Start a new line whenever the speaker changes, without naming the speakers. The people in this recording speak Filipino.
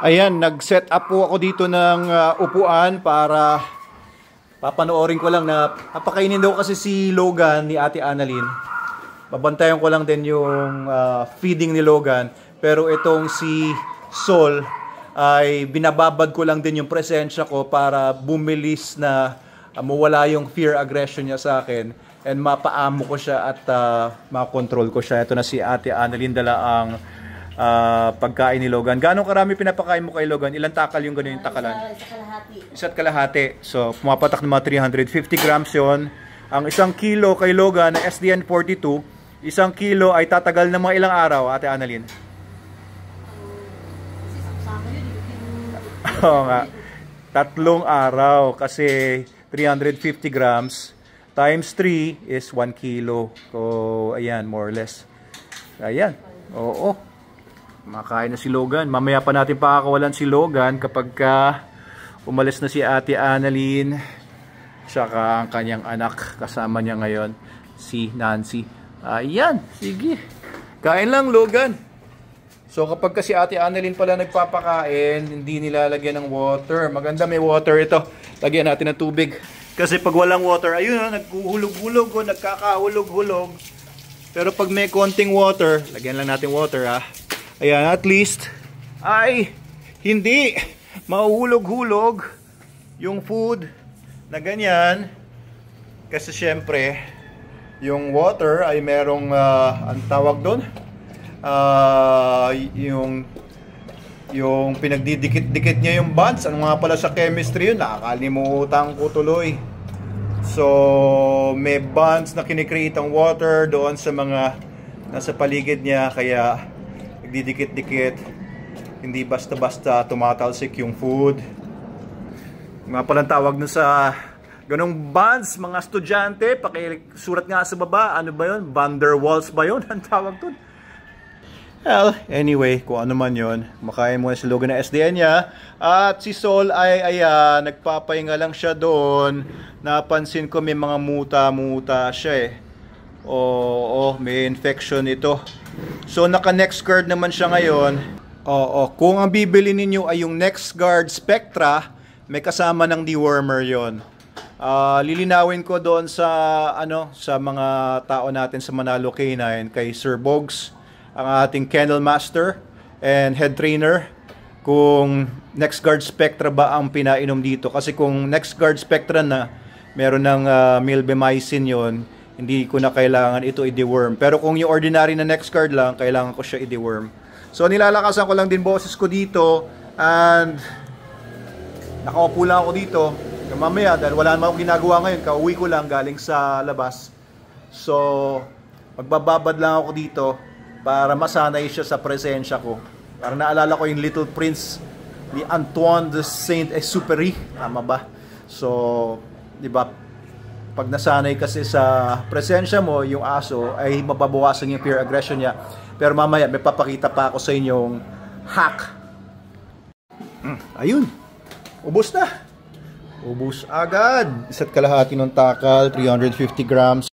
Ayan, nag-set up po ako dito ng upuan para papanoorin ko lang na papakainin daw kasi si Logan ni Ate Annalyn. Babantayan ko lang din yung feeding ni Logan. Pero itong si Sol ay binababad ko lang din yung presensya ko para bumilis na mawala yung fear aggression niya sa akin and mapaamo ko siya at makontrol ko siya. Ito na si Ate Annalyn, dala ang pagkain ni Logan. Gano'ng karami pinapakain mo kay Logan? Ilang takal yung gano'n yung takalan? Isa't kalahati. So, pumapatak ng mga 350 grams yon. Ang 1 kilo kay Logan na SDN 42, 1 kilo ay tatagal ng mga ilang araw, Ate Annalyn? Oo nga. 3 araw kasi 350 grams times 3 is 1 kilo. So, ayan, more or less. Ayan. Oo. Makain na si Logan. Mamaya pa natin pakakawalan si Logan kapag umalis na si Ate Annalyn. Tsaka ang kanyang anak. Kasama niya ngayon, si Nancy. Ayan. Sige. Kain lang, Logan. So kapag kasi Ate Annalyn pala nagpapakain, hindi nilalagyan ng water. Maganda may water ito. Lagyan natin ng tubig. Kasi pag walang water, ayun, naghuhulog-hulog o nagkakahulog-hulog. Pero pag may konting water, lagyan lang natin water ha. Ayan, at least ay hindi mahuhulog-hulog yung food na ganyan. Kasi syempre, yung water ay merong, ang tawag doon? Yung pinagdidikit-dikit niya yung bonds. Ano nga pala sa chemistry yun? Nakakalimutan ko tuloy. So, may bonds na kinikreate ang water doon sa mga nasa paligid niya. Kaya, nagdidikit-dikit. Hindi basta-basta tumatalsik yung food. Nga palang tawag na sa ganong bonds, mga estudyante. Pakisurat nga sa baba. Ano ba yun? Van der Waals ba yun? Ang tawag doon? Well, anyway, kung ano man yun, makain muna si Logan na SDN niya. At si Sol ay nagpapahinga lang siya doon. Napansin ko may mga muta-muta siya eh. Oo, may infection ito. So, naka-NexGard naman siya ngayon. Oo, kung ang bibili ninyo ay yung NexGard Spectra, may kasama ng dewormer yon. Lilinawin ko doon sa, sa mga tao natin sa Manalo K9, kay Sir Bogs, ang ating kennel master and head trainer, kung NexGard Spectra ba ang pinainom dito. Kasi kung NexGard Spectra na meron ng milbemycin yon, hindi ko na kailangan ito i-deworm. Pero kung yung ordinary na NexGard lang, kailangan ko siya i-deworm. So nilalakasan ko lang din boses ko dito and nakaupo lang ako dito. Mamaya dahil wala naman akong ginagawa ngayon, kauwi ko lang galing sa labas. So magbababad lang ako dito para masanay siya sa presensya ko. Para naalala ko yung Little Prince ni Antoine de Saint-Exupéry. Tama ba? So, di ba, pag nasanay kasi sa presensya mo, yung aso, ay mababawasan yung fear aggression niya. Pero mamaya, may papakita pa ako sa inyong hack. Ayun. Ubus na. Ubus agad. 1.5 ng takal, 350 grams.